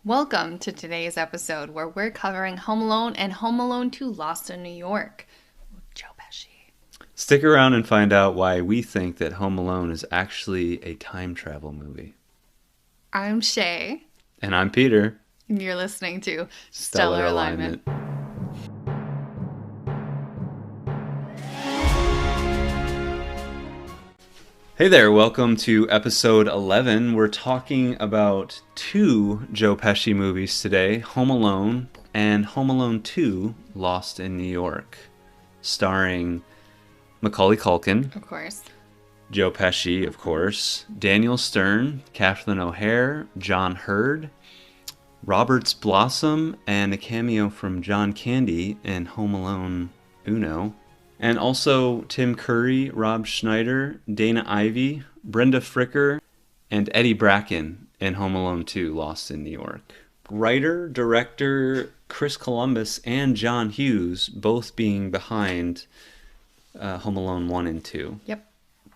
Welcome to today's episode where we're covering Home Alone and Home Alone 2 Lost in New York with Joe Pesci. Stick around and find out why we think that Home Alone is actually a time travel movie. I'm Shay. And I'm Peter. And you're listening to Stellar Alignment. Hey there, welcome to episode 11. We're talking about two Joe Pesci movies today, Home Alone and Home Alone 2, Lost in New York, starring Macaulay Culkin, Of course. Joe Pesci, of course, Daniel Stern, Kathleen O'Hare, John Hurd, Roberts Blossom, and a cameo from John Candy in Home Alone Uno. And also Tim Curry, Rob Schneider, Dana Ivey, Brenda Fricker, and Eddie Bracken in Home Alone 2, Lost in New York. Writer, director Chris Columbus and John Hughes both being behind Home Alone 1 and 2. Yep.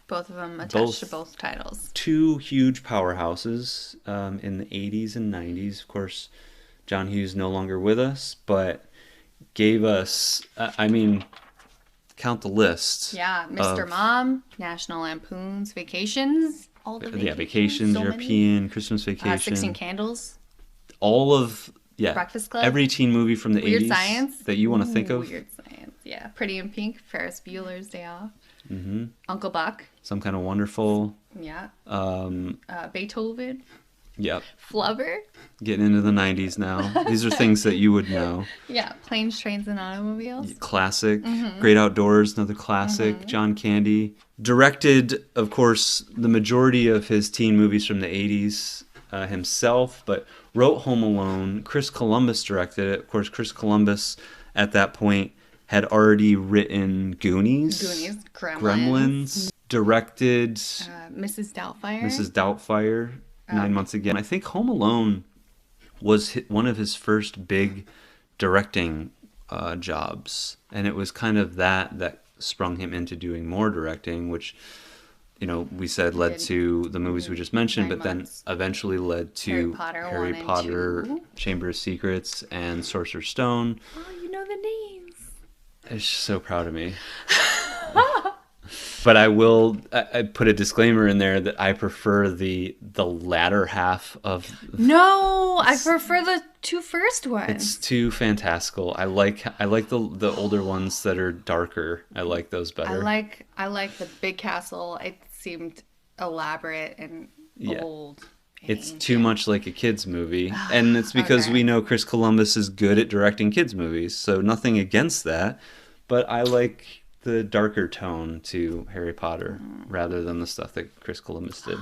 Both of them attached to both titles. Two huge powerhouses in the 80s and 90s. Of course, John Hughes no longer with us, but gave us, count the list. Yeah, Mr. Mom, National Lampoon's Vacations, all the Vacations. Yeah, Vacations, so European, many. Christmas Vacation. 16 Candles. All of, Breakfast Club. every teen movie from the Weird 80s Science. that you want to think of. Weird Science, yeah. Pretty in Pink, Ferris Bueller's Day Off. Mm-hmm. Uncle Buck. Some Kind of Wonderful. Yeah. Beethoven. Yep. Flubber. Getting into the 90s now. These are things that you would know. Yeah. Planes, Trains, and Automobiles. Classic. Great Outdoors, another classic. John Candy. Directed, of course, the majority of his teen movies from the 80s himself, but wrote Home Alone. Chris Columbus directed it. Of course, Chris Columbus, at that point, had already written Goonies. Gremlins. Directed Mrs. Doubtfire. Mrs. Doubtfire. 9 Months Again. I think Home Alone was one of his first big directing jobs, and it was kind of that sprung him into doing more directing, which, we said led to the movies we just mentioned, but then eventually led to Harry Potter, Chamber of Secrets, and Sorcerer's Stone. Oh, you know the names. It's so proud of me. But I put a disclaimer in there that I prefer the latter half of... No, I prefer the two first ones. It's too fantastical. I like the older ones that are darker. I like those better. I like the big castle. It seemed elaborate and old. It's too much like a kid's movie. And it's because we know Chris Columbus is good at directing kids' movies. So nothing against that. But I like the darker tone to Harry Potter rather than the stuff that Chris Columbus did.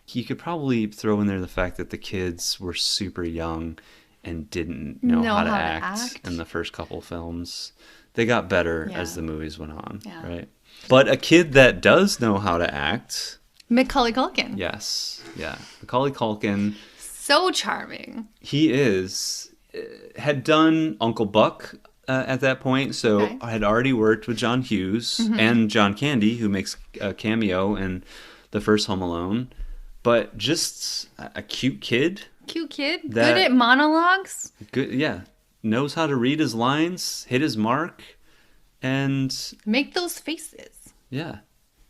You could probably throw in there the fact that the kids were super young and didn't know how to act in the first couple films. They got better as the movies went on, right? But a kid that does know how to act... Macaulay Culkin. Yes, yeah. Macaulay Culkin. So charming. He is. Had done Uncle Buck at that point, so I had already worked with John Hughes and John Candy, who makes a cameo in the first Home Alone. But just a cute kid. Good at monologues. Good, yeah. Knows how to read his lines, hit his mark, and... make those faces. Yeah.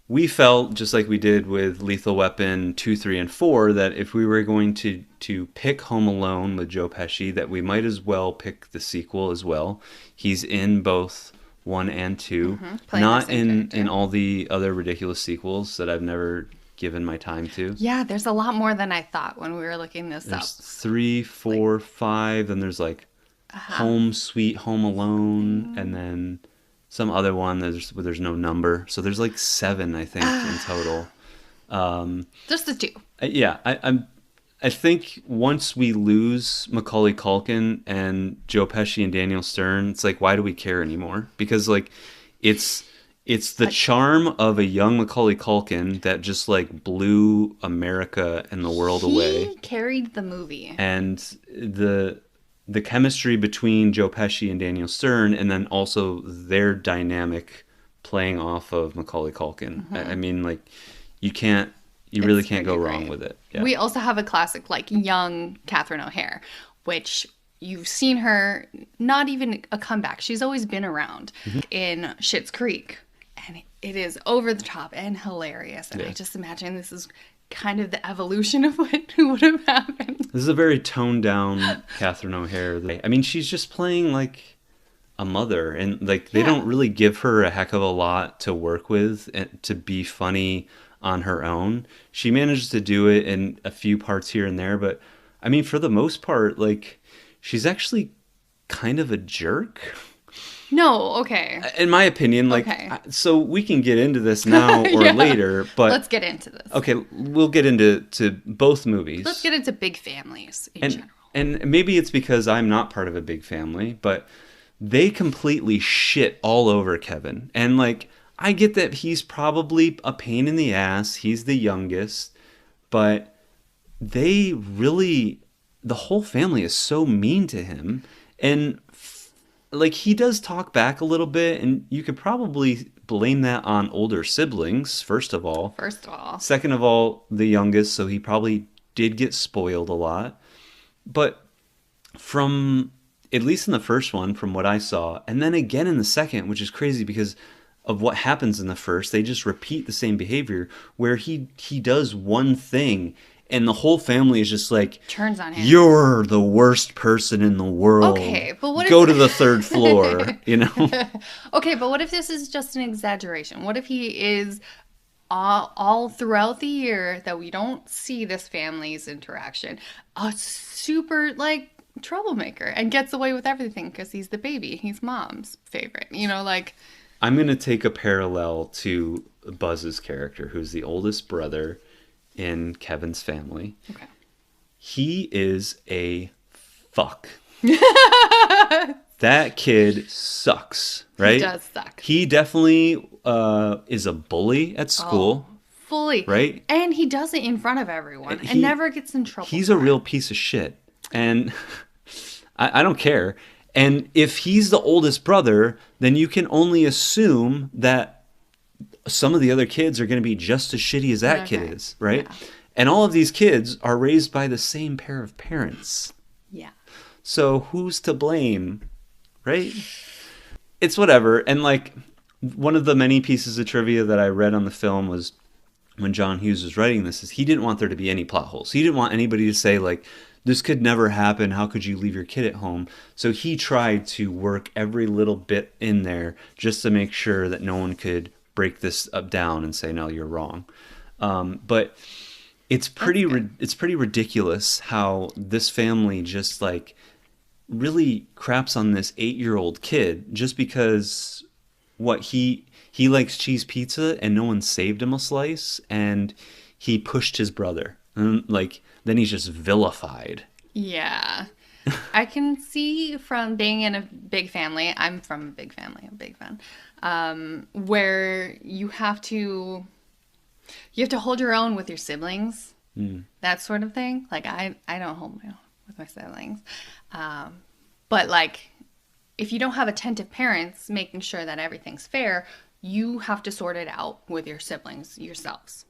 We felt, just like we did with Lethal Weapon 2, 3, and 4, that if we were going to pick Home Alone with Joe Pesci, that we might as well pick the sequel as well. He's in both 1 and 2. Not in all the other ridiculous sequels that I've never given my time to. Yeah, there's a lot more than I thought when we were looking this up. There's 3, 4, 5, and there's like Home Sweet Home Alone, and then... some other one where there's no number. So there's like 7, I think, in total. Just the 2. Yeah, I think once we lose Macaulay Culkin and Joe Pesci and Daniel Stern, it's like, why do we care anymore? Because like, it's the charm of a young Macaulay Culkin that just like blew America and the world away. He carried the movie. And the chemistry between Joe Pesci and Daniel Stern, and then also their dynamic playing off of Macaulay Culkin. I mean, like, you can't You really It's can't go pretty wrong great. with it. Yeah. We also have a classic, like, young Catherine O'Hare, which you've seen her, not even a comeback. She's always been around in Schitt's Creek. And it is over the top and hilarious. And I just imagine this is kind of the evolution of what would have happened. This is a very toned down Catherine O'Hare. I mean, she's just playing like a mother, and like they don't really give her a heck of a lot to work with and to be funny on her own. She manages to do it in a few parts here and there, but I mean, for the most part, like she's actually kind of a jerk. No, okay. In my opinion, like, Okay. so we can get into this now or Yeah. later, but Let's get into this. okay, we'll get into both movies. Let's get into big families in general. And maybe it's because I'm not part of a big family, but they completely shit all over Kevin. And like, I get that he's probably a pain in the ass. He's the youngest, but they really, the whole family is so mean to him. And like, he does talk back a little bit, and you could probably blame that on older siblings, first of all. First of all. Second of all, the youngest, so he probably did get spoiled a lot. But from, at least in the first one, from what I saw, and then again in the second, which is crazy because of what happens in the first, they just repeat the same behavior where he does one thing and the whole family is just like, turns on him. You're the worst person in the world. Okay, but what Go if... to the third floor, you know? Okay, but what if this is just an exaggeration? What if he is all throughout the year that we don't see this family's interaction a super, like, troublemaker and gets away with everything because he's the baby. He's mom's favorite. You know, like... I'm going to take a parallel to Buzz's character, who's the oldest brother in Kevin's family. Okay. He is a fuck. That kid sucks, right? He does suck. He definitely is a bully at school. Oh, fully. Right? And he does it in front of everyone and never gets in trouble. He's a real piece of shit. And I don't care. And if he's the oldest brother, then you can only assume that some of the other kids are going to be just as shitty as that kid is, right? Yeah. And all of these kids are raised by the same pair of parents. Yeah. So who's to blame, right? It's whatever. And like, one of the many pieces of trivia that I read on the film was when John Hughes was writing this, is he didn't want there to be any plot holes. He didn't want anybody to say like, this could never happen. How could you leave your kid at home? So he tried to work every little bit in there just to make sure that no one could break this up down and say, no, you're wrong. But it's pretty ridiculous how this family just like really craps on this 8-year-old kid just because he likes cheese pizza and no one saved him a slice and he pushed his brother. And like, then he's just vilified. Yeah. I can see from being in a big family, I'm from a big family, I'm a big fan, where you have to hold your own with your siblings, that sort of thing. Like, I don't hold my own with my siblings. But, like, if you don't have attentive parents making sure that everything's fair, you have to sort it out with your siblings yourselves.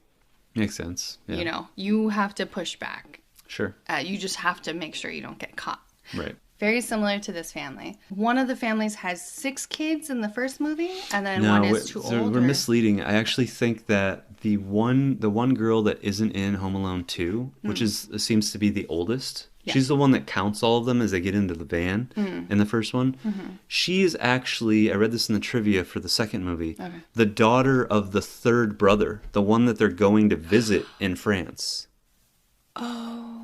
Makes sense. Yeah. You know, you have to push back. Sure. You just have to make sure you don't get caught. Right. Very similar to this family. One of the families has 6 kids in the first movie, and then one is too old. We're misleading. I actually think that the one girl that isn't in Home Alone 2, which seems to be the oldest, she's the one that counts all of them as they get into the van in the first one. She is actually, I read this in the trivia for the second movie, the daughter of the third brother, the one that they're going to visit in France. Oh.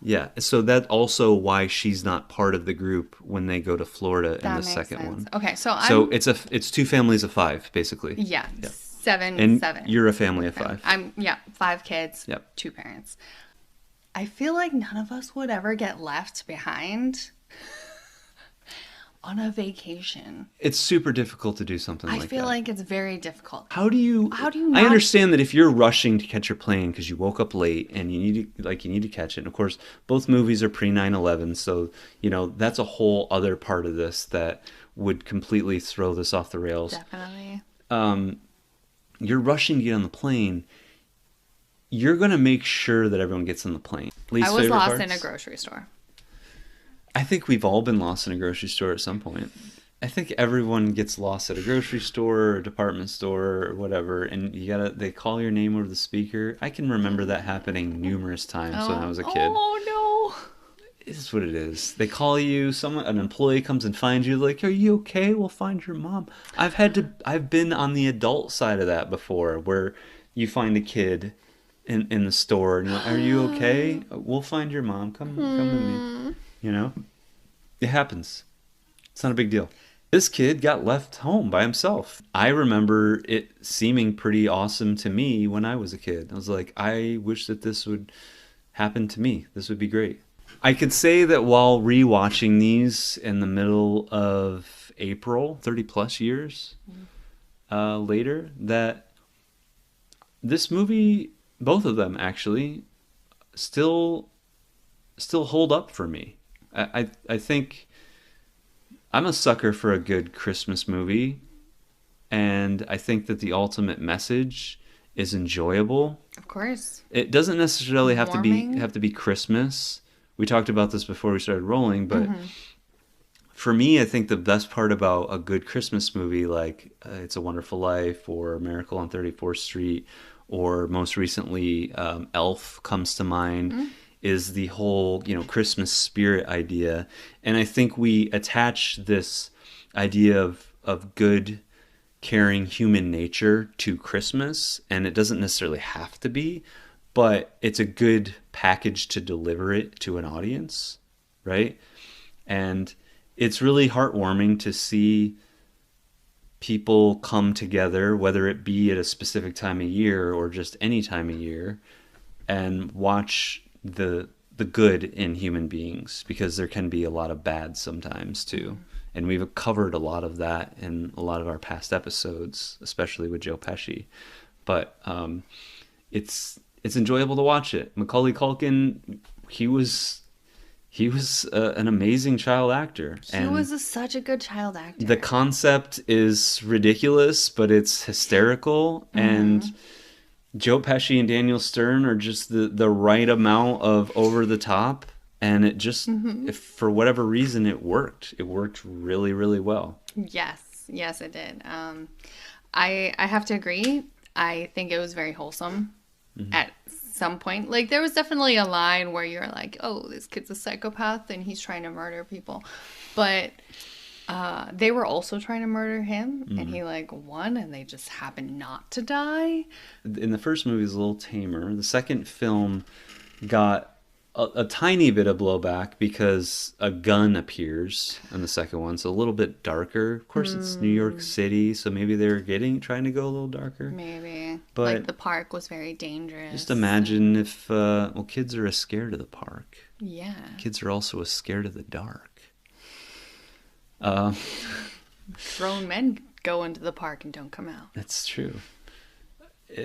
Yeah, so that's also why she's not part of the group when they go to Florida in the second one. Okay, so it's 2 families of 5, basically. Yeah. 7. And you're a family of 5. I'm 5 kids, Yep. 2 parents. I feel like none of us would ever get left behind on a vacation. It's super difficult to do something like that. I feel like it's very difficult. How do you not... I understand that if you're rushing to catch your plane because you woke up late and you need to catch it. And of course, both movies are pre 9/11, so you know that's a whole other part of this that would completely throw this off the rails. Definitely. You're rushing to get on the plane. you're going to make sure that everyone gets on the plane. Least I was favorite lost parts? in a grocery store. I think we've all been lost in a grocery store at some point. I think everyone gets lost at a grocery store or a department store or whatever, and they call your name over the speaker. I can remember that happening numerous times when I was a kid. Oh It's what it is. They call you, an employee comes and finds you, like, are you okay? We'll find your mom. I've been on the adult side of that before, where you find a kid in the store and you're like, are you okay? We'll find your mom. Come with me. You know? It happens. It's not a big deal. This kid got left home by himself. I remember it seeming pretty awesome to me when I was a kid. I was like, I wish that this would happen to me. This would be great. I could say that while rewatching these in the middle of April, 30 plus years later, that this movie, both of them actually, still hold up for me. I think I'm a sucker for a good Christmas movie, and I think that the ultimate message is enjoyable. Of course. It doesn't necessarily have Warming. to be Christmas. We talked about this before we started rolling, but for me, I think the best part about a good Christmas movie like It's a Wonderful Life or Miracle on 34th Street or most recently Elf comes to mind is the whole, Christmas spirit idea. And I think we attach this idea of good, caring human nature to Christmas, and it doesn't necessarily have to be, but it's a good package to deliver it to an audience, right? And it's really heartwarming to see people come together, whether it be at a specific time of year or just any time of year, and watch the good in human beings, because there can be a lot of bad sometimes too. And we've covered a lot of that in a lot of our past episodes, especially with Joe Pesci. But it's enjoyable to watch it. Macaulay Culkin, he was an amazing child actor. He was such a good child actor. The concept is ridiculous, but it's hysterical. And Joe Pesci and Daniel Stern are just the right amount of over the top. And it just, if for whatever reason, it worked. It worked really, really well. Yes, it did. I have to agree. I think it was very wholesome at some point. Like, there was definitely a line where you're like, oh, this kid's a psychopath and he's trying to murder people. But they were also trying to murder him, and he won, and they just happened not to die. In the first movie, it was a little tamer. The second film got a tiny bit of blowback because a gun appears in the second one, so a little bit darker. Of course, it's New York City, so maybe they were trying to go a little darker. Maybe. But the park was very dangerous. Just imagine if, kids are as scared of the park. Yeah. Kids are also as scared of the dark. Grown men go into the park and don't come out. That's true.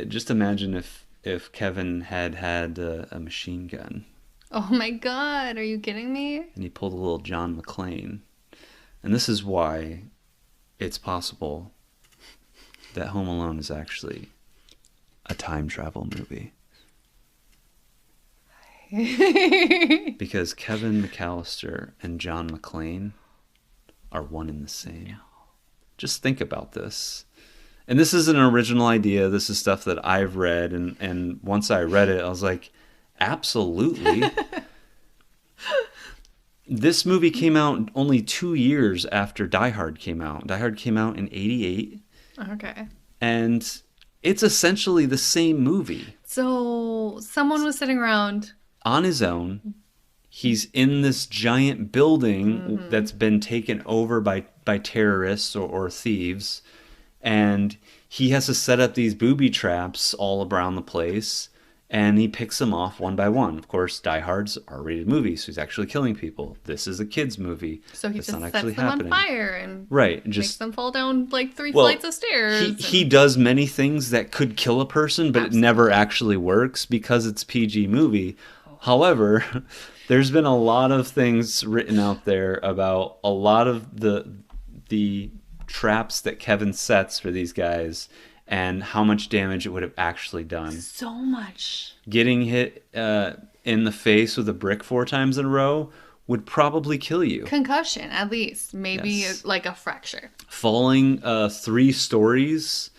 Just imagine if Kevin had a machine gun. Oh my God, are you kidding me? And he pulled a little John McClane. And this is why it's possible that Home Alone is actually a time travel movie. Because Kevin McAllister and John McClane are one and the same. No. Just think about this. And this is an original idea. This is stuff that I've read. And once I read it, I was like, absolutely. This movie came out only 2 years after Die Hard came out. Die Hard came out in 1988. Okay. And it's essentially the same movie. So someone was sitting around on his own. He's in this giant building that's been taken over by terrorists or thieves. And he has to set up these booby traps all around the place. And he picks them off one by one. Of course, Die Hard's R-rated movie, so he's actually killing people. This is a kid's movie. So he it's just not sets actually them happening. on fire and makes them fall down like 3 flights of stairs. He does many things that could kill a person, but Absolutely. It never actually works because it's PG movie. However, there's been a lot of things written out there about a lot of the traps that Kevin sets for these guys. and how much damage it would have actually done. So much. Getting hit in the face with a brick 4 times in a row would probably kill you. Concussion, at least. Maybe Yes. like a fracture. Falling 3 stories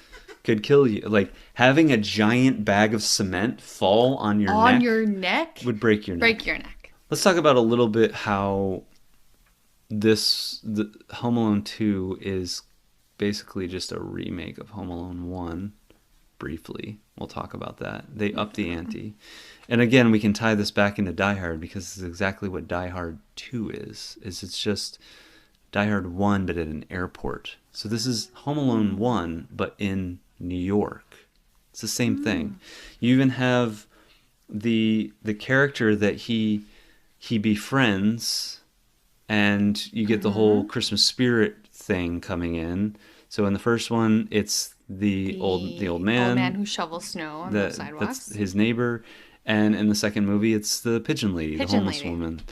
could kill you. Like having a giant bag of cement fall on your neck would break your neck. Break your neck. Let's talk about a little bit how the Home Alone 2 is basically just a remake of Home Alone 1. Briefly, we'll talk about that. They upped the ante. And again, we can tie this back into Die Hard because it's exactly what Die Hard 2 is it's just Die Hard 1 but at an airport. So this is Home Alone 1 but in New York. It's the same thing. You even have the character that he befriends, and you get the whole Christmas spirit thing coming in. So in the first one, it's the old man. Old man who shovels snow on the sidewalks. That's his neighbor. And in the second movie, it's the pigeon lady, the homeless woman.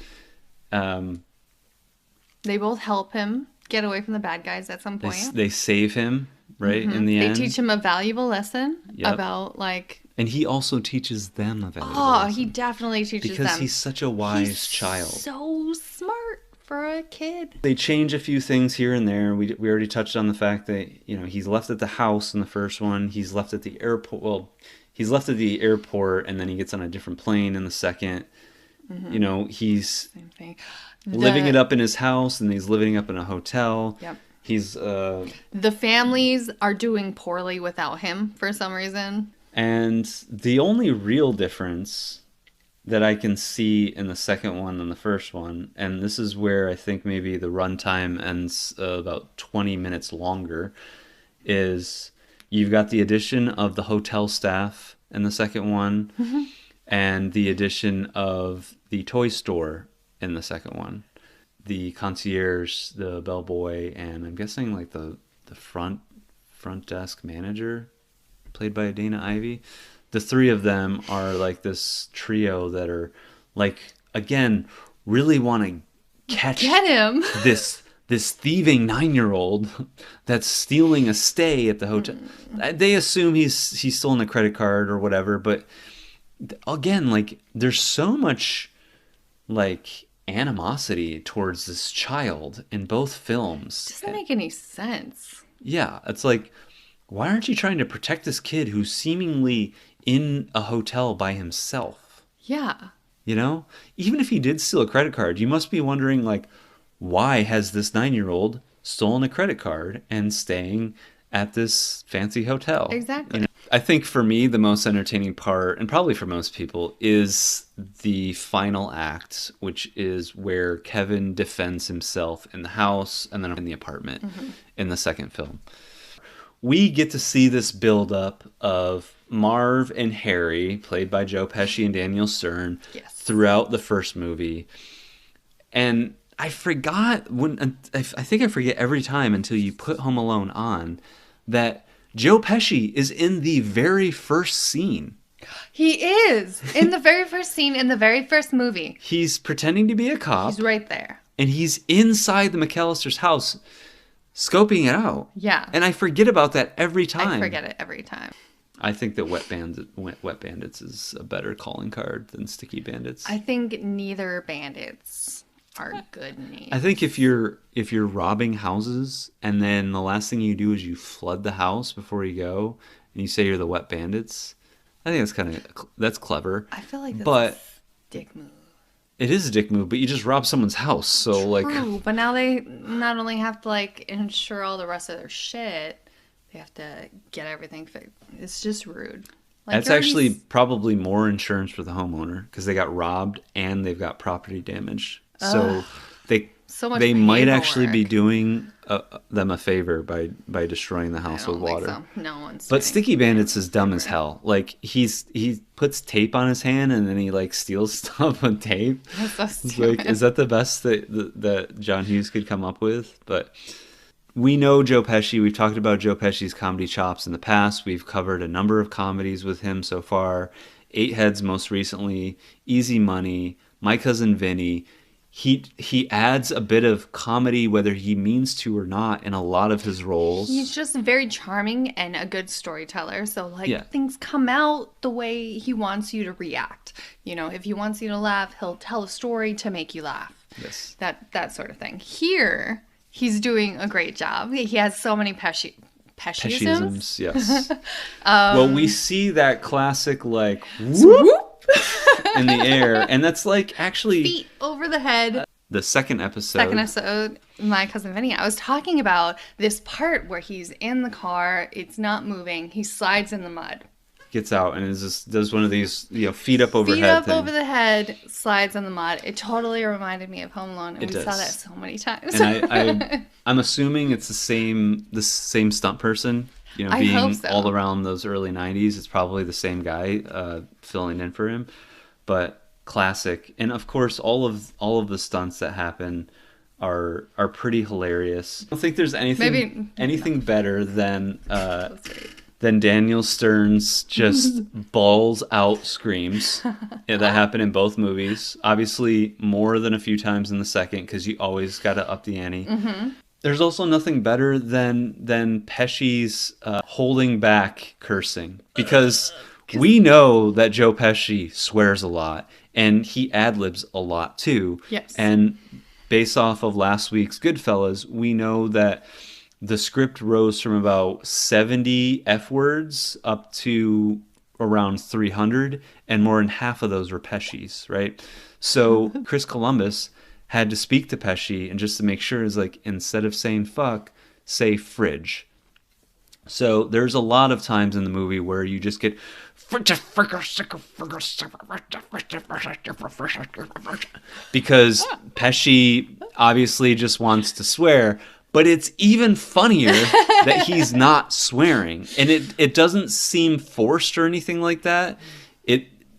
They both help him get away from the bad guys at some point. They save him, right, in the end. They teach him a valuable lesson about, like... And he also teaches them a valuable lesson. He definitely teaches them. Because he's such a wise child. So smart for a kid. They change a few things here and there. We already touched on the fact that, he's left at the house in the first one. He's left at the airport. Well, he's left at the airport, and then he gets on a different plane in the second. He's Same thing. Living it up in his house, and he's living up in a hotel. Yep. He's the families are doing poorly without him for some reason. And the only real difference that I can see in the second one and the first one, and this is where I think maybe the runtime ends about 20 minutes longer, is you've got the addition of the hotel staff in the second one, and the addition of the toy store in the second one. The concierge, the bellboy, and I'm guessing like the front desk manager, played by Dana Ivey. The 3 of them are like this trio that are like, again, really want to get him. this thieving 9-year-old that's stealing a stay at the hotel. They assume he's stolen a credit card or whatever, but again, like there's so much like animosity towards this child in both films. Doesn't make any sense. Yeah, it's like, why aren't you trying to protect this kid who's seemingly in a hotel by himself? Yeah. Even if he did steal a credit card, you must be wondering, like, why has this 9-year-old stolen a credit card and staying at this fancy hotel? Exactly. I think for me, the most entertaining part, and probably for most people, is the final act, which is where Kevin defends himself in the house and then in the apartment in the second film. We get to see this buildup of Marv and Harry, played by Joe Pesci and Daniel Stern, throughout the first movie. And I forgot, I think I forget every time until you put Home Alone on, that Joe Pesci is in the very first scene. He is! In the very first scene, in the very first movie. He's pretending to be a cop. He's right there. And he's inside the McAllister's house, scoping it out. Yeah. And I forget about that every time. I forget it every time. I think that Wet Bandits is a better calling card than Sticky Bandits. I think neither bandits are good names. I think if you're robbing houses and then the last thing you do is you flood the house before you go and you say you're the Wet Bandits, I think that's clever. I feel like that's a dick move. It is a dick move, but you just robbed someone's house, so True, but now they not only have to insure all the rest of their shit, they have to get everything fixed. It's just rude. That's actually probably more insurance for the homeowner because they got robbed and they've got property damage. So they might actually be doing them a favor by destroying the house with water. Think so. No one's. But Sticky Bandits is dumb as hell. Like he puts tape on his hand and then he steals stuff with tape. That's so stupid. Is that the best that John Hughes could come up with? But we know Joe Pesci. We've talked about Joe Pesci's comedy chops in the past. We've covered a number of comedies with him so far. 8 Heads most recently, Easy Money, My Cousin Vinny. he adds a bit of comedy, whether he means to or not, in a lot of his roles. He's just very charming and a good storyteller. So, like, Yeah. things come out the way he wants you to react. You know, if he wants you to laugh, he'll tell a story to make you laugh. Yes. That sort of thing. Here, he's doing a great job. He has so many Pesciisms. Pesciisms, yes. Well, we see that classic, like, whoop, Whoop! in the air, and that's like actually Feet over the head. the second episode. My cousin Vinny, I was talking about this part where he's in the car, it's not moving, he slides in the mud. Gets out and does one of these, feet up overhead Feet up thing. over the head, slides in the mud. It totally reminded me of Home Alone, and we saw that so many times. And I'm assuming it's the same stunt person. I Being hope so. all around those early 90s, it's probably the same guy filling in for him. But classic. And of course, all of the stunts that happen are pretty hilarious. I don't think there's anything better than Daniel Stern's just balls out screams that happen in both movies. Obviously, more than a few times in the second, because you always got to up the ante. Mm-hmm. There's also nothing better than Pesci's holding back cursing, because we know that Joe Pesci swears a lot, and he ad-libs a lot too. Yes. And based off of last week's Goodfellas, we know that the script rose from about 70 F words up to around 300, and more than half of those were Pesci's, right? So Chris Columbus had to speak to Pesci, and just to make sure, is like, instead of saying fuck, say fridge. So there's a lot of times in the movie where you just get because Pesci obviously just wants to swear, but it's even funnier that he's not swearing, and it doesn't seem forced or anything like that.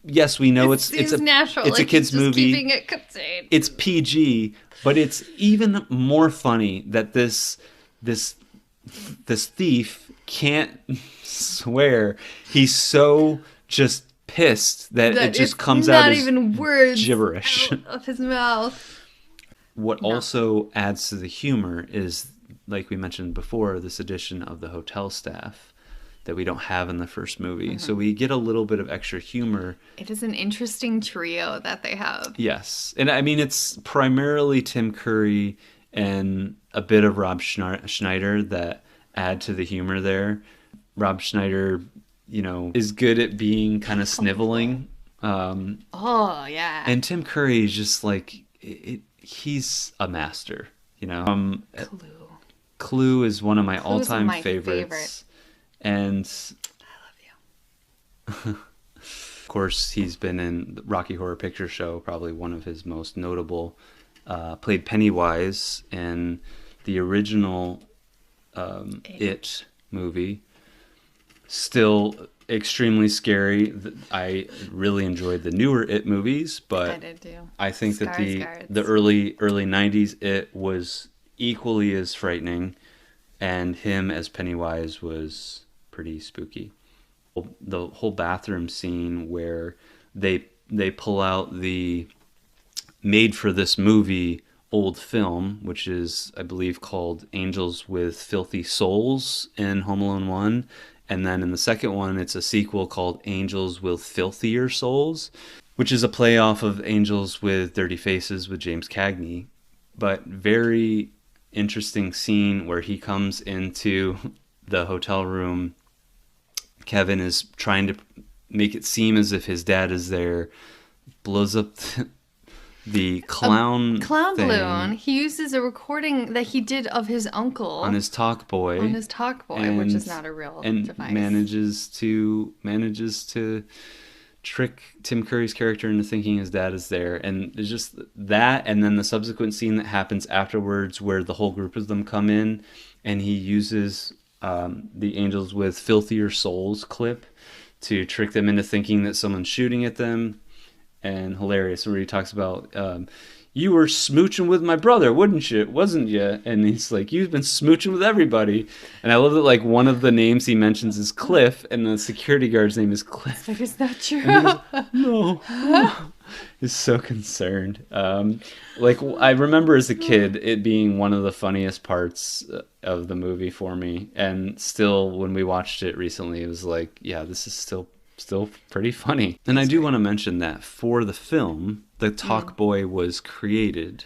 Yes, we know it's natural. It's a kid's movie. Keeping it contained. It's PG, but it's even more funny that this thief can't swear. He's so just pissed that it just comes out as not even words gibberish out of his mouth. What also adds to the humor is, like we mentioned before, this addition of the hotel staff that we don't have in the first movie. Mm-hmm. So we get a little bit of extra humor. It is an interesting trio that they have. Yes. And I mean, it's primarily Tim Curry and a bit of Rob Schneider that add to the humor there. Rob Schneider, is good at being kind of sniveling. Oh, yeah. And Tim Curry is just like, he's a master, Clue is one of my all-time favorites. And I love you. Of course, he's been in the Rocky Horror Picture Show, probably one of his most notable. Played Pennywise in the original It movie. Still extremely scary. I really enjoyed the newer It movies, but I did too. I think that the early 90s It was equally as frightening, and him as Pennywise was pretty spooky. The whole bathroom scene where they pull out the made for this movie old film, which is, I believe, called Angels with Filthy Souls in Home Alone 1. And then in the second one, it's a sequel called Angels with Filthier Souls, which is a play off of Angels with Dirty Faces with James Cagney. But very interesting scene where he comes into the hotel room. Kevin is trying to make it seem as if his dad is there, blows up the clown balloon. He uses a recording that he did of his uncle on his talk boy, which is not a real device. manages to trick Tim Curry's character into thinking his dad is there. And it's just that, and then the subsequent scene that happens afterwards where the whole group of them come in, and he uses the Angels with Filthier Souls clip to trick them into thinking that someone's shooting at them. And hilarious, where he talks about, you were smooching with my brother, wasn't you? And he's like, you've been smooching with everybody. And I love that, like, one of the names he mentions is Cliff, and the security guard's name is Cliff. That is not true. No. He's so concerned. Like I remember as a kid, it being one of the funniest parts of the movie for me, and still when we watched it recently, it was like, yeah, this is still pretty funny. And I do want to mention that for the film, the Talk Boy was created,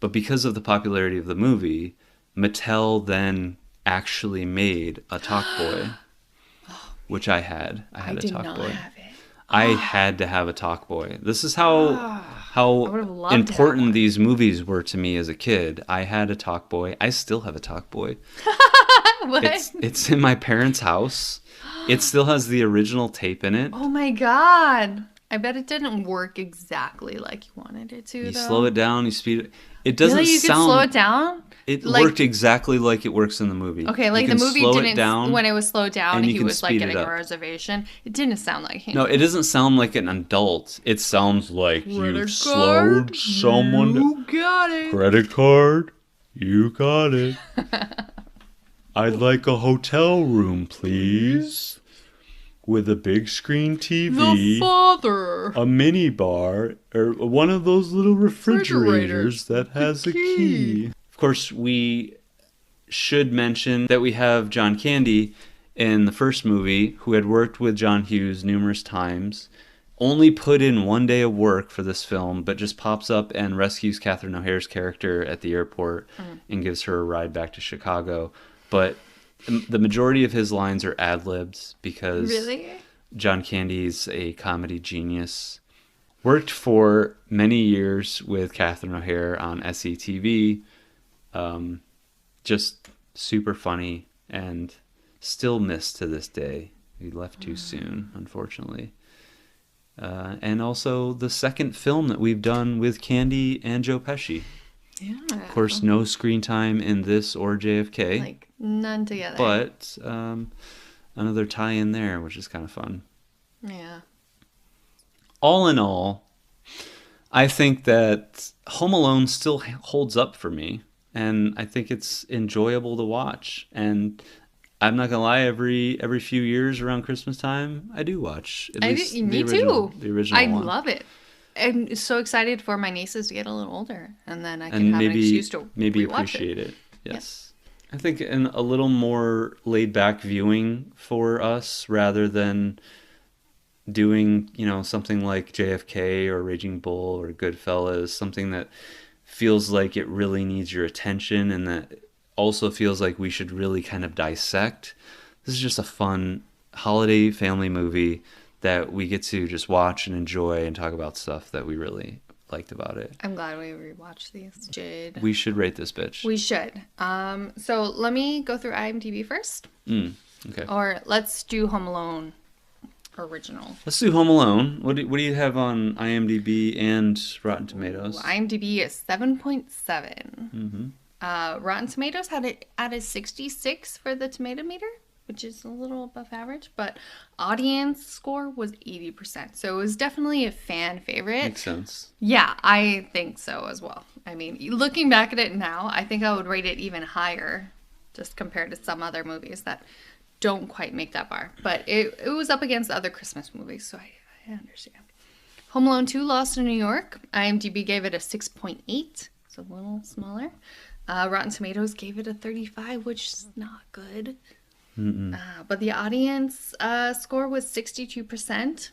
but because of the popularity of the movie, Mattel then actually made a Talk Boy, which I had. I had a Talk Boy. Have it. I had to have a Talk Boy. This is I would have how loved to have important one. these movies were to me as a kid. I had a Talk Boy. I still have a Talk Boy. What? It's in my parents' house. It still has the original tape in it. Oh my god. I bet it didn't work exactly like you wanted it to, You though. slow it down, you speed it. It doesn't Really? You sound. could slow it down? It Like- worked exactly like it works in the movie. Okay, like You the can movie slow didn't, it down, when it was slowed down, and you he can was like speed it getting a up. reservation. It didn't sound like him. No, it doesn't sound like an adult. It sounds like Credit you've slowed card? someone. You got it. Credit card? You got it. I'd like a hotel room, please. With a big screen The TV, father. a mini bar, or one of those little refrigerators that has a key. Of course, we should mention that we have John Candy in the first movie, who had worked with John Hughes numerous times, only put in one day of work for this film, but just pops up and rescues Catherine O'Hare's character at the airport and gives her a ride back to Chicago. But the majority of his lines are ad-libs because Really? John Candy's a comedy genius. Worked for many years with Catherine O'Hare on SETV. Just super funny and still missed to this day. He left too soon, unfortunately. And also the second film that we've done with Candy and Joe Pesci. Yeah. Of course, no screen time in this or JFK. Like, none together. But another tie-in there, which is kind of fun. Yeah. All in all, I think that Home Alone still holds up for me, and I think it's enjoyable to watch. And I'm not gonna lie, every few years around Christmas time, I do watch at least Me the too. original I one. love it. I'm so excited for my nieces to get a little older, and then I can And have an excuse to maybe rewatch appreciate it. Yes. I think in a little more laid back viewing for us rather than doing, something like JFK or Raging Bull or Goodfellas, something that feels like it really needs your attention and that also feels like we should really kind of dissect. This is just a fun holiday family movie that we get to just watch and enjoy and talk about stuff that we really liked about it. I'm glad we rewatched these. We should rate this bitch. We should. So let me go through IMDb first. Okay. Or let's do Home Alone original. Let's do Home Alone. What do you have on IMDb and Rotten Tomatoes? IMDb is 7.7. Mm-hmm. Rotten Tomatoes had it at a 66 for the tomato meter, which is a little above average, but audience score was 80%. So it was definitely a fan favorite. Makes sense. Yeah, I think so as well. I mean, looking back at it now, I think I would rate it even higher just compared to some other movies that don't quite make that bar. But it was up against other Christmas movies, so I understand. Home Alone 2, Lost in New York. IMDb gave it a 6.8, so a little smaller. Rotten Tomatoes gave it a 35, which is not good. But the audience score was 62%.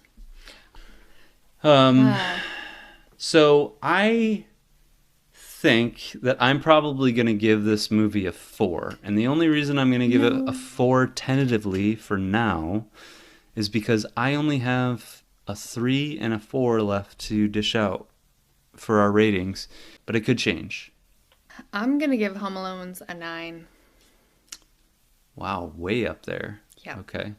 So I think that I'm probably going to give this movie a 4. And the only reason I'm going to give it a 4 tentatively for now is because I only have a 3 and a 4 left to dish out for our ratings. But it could change. I'm going to give Home Alone's a 9. Wow, way up there. Yeah. Okay.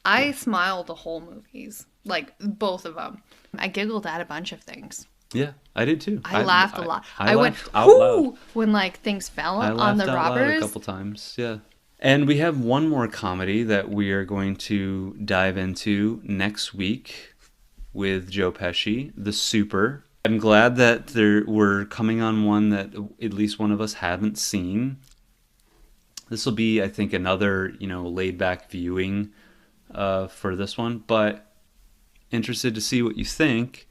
I smiled the whole movies, like both of them. I giggled at a bunch of things. Yeah, I did too. I laughed a lot. I went, laughed out whoo, loud. when like things fell I on the laughed out loud robbers. a couple times, yeah. And we have one more comedy that we are going to dive into next week with Joe Pesci, The Super. I'm glad that we're coming on one that at least one of us haven't seen. This will be, I think, another, laid-back viewing for this one, but interested to see what you think.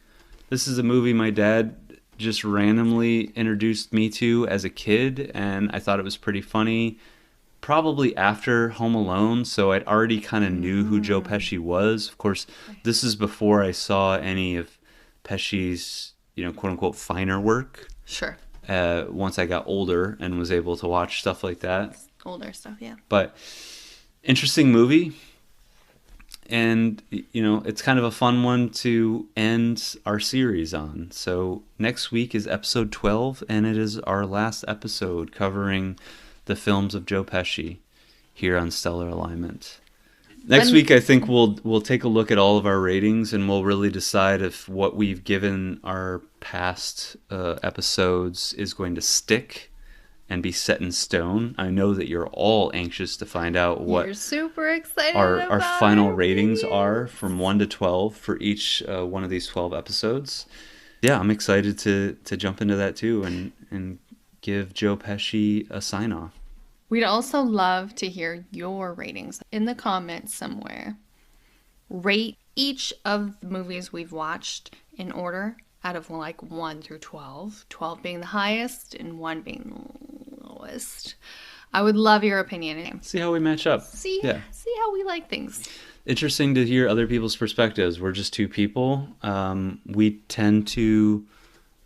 This is a movie my dad just randomly introduced me to as a kid, and I thought it was pretty funny. Probably after Home Alone, so I'd already kind of knew who Joe Pesci was. Of course, this is before I saw any of Pesci's, quote unquote, finer work. Sure. Once I got older and was able to watch stuff like that. Older stuff, yeah. But interesting movie. And, it's kind of a fun one to end our series on. So next week is episode 12, and it is our last episode covering the films of Joe Pesci here on Stellar Alignment. Next week, I think we'll take a look at all of our ratings, and we'll really decide if what we've given our past episodes is going to stick and be set in stone. I know that you're all anxious to find out what you're super excited our final ratings are from 1 to 12 for each one of these 12 episodes. Yeah, I'm excited to jump into that too and give Joe Pesci a sign-off. We'd also love to hear your ratings in the comments somewhere. Rate each of the movies we've watched in order out of 1 through 12. 12 being the highest and 1 being the lowest. I would love your opinion. See how we match up. See how we like things. Interesting to hear other people's perspectives. We're just two people. We tend to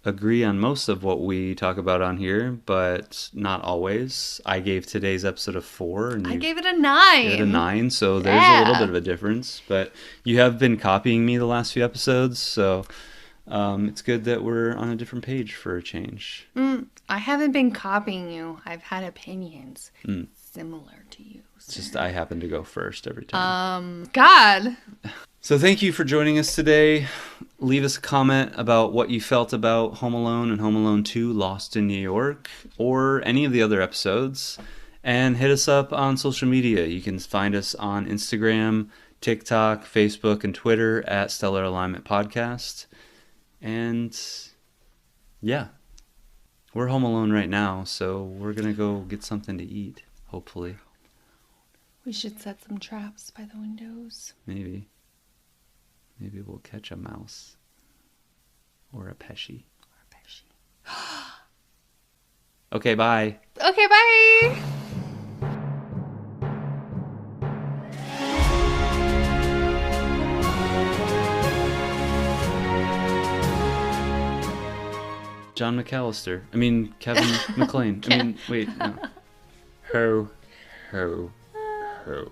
agree on most of what we talk about on here, but not always. I gave today's episode a 4, and I gave it a 9. Gave it a 9, so there's a little bit of a difference. But you have been copying me the last few episodes, so it's good that we're on a different page for a change. I haven't been copying you. I've had opinions similar to you. It's just I happen to go first every time. God. So thank you for joining us today. Leave us a comment about what you felt about Home Alone and Home Alone 2 Lost in New York, or any of the other episodes. And hit us up on social media. You can find us on Instagram, TikTok, Facebook, and Twitter at Stellar Alignment Podcast. And yeah, we're home alone right now, so we're going to go get something to eat, hopefully. We should set some traps by the windows. Maybe we'll catch a mouse. Or a Pesci. Okay, bye. Okay, bye. John McAllister. Kevin McLean. Wait, no. Ho, ho, ho.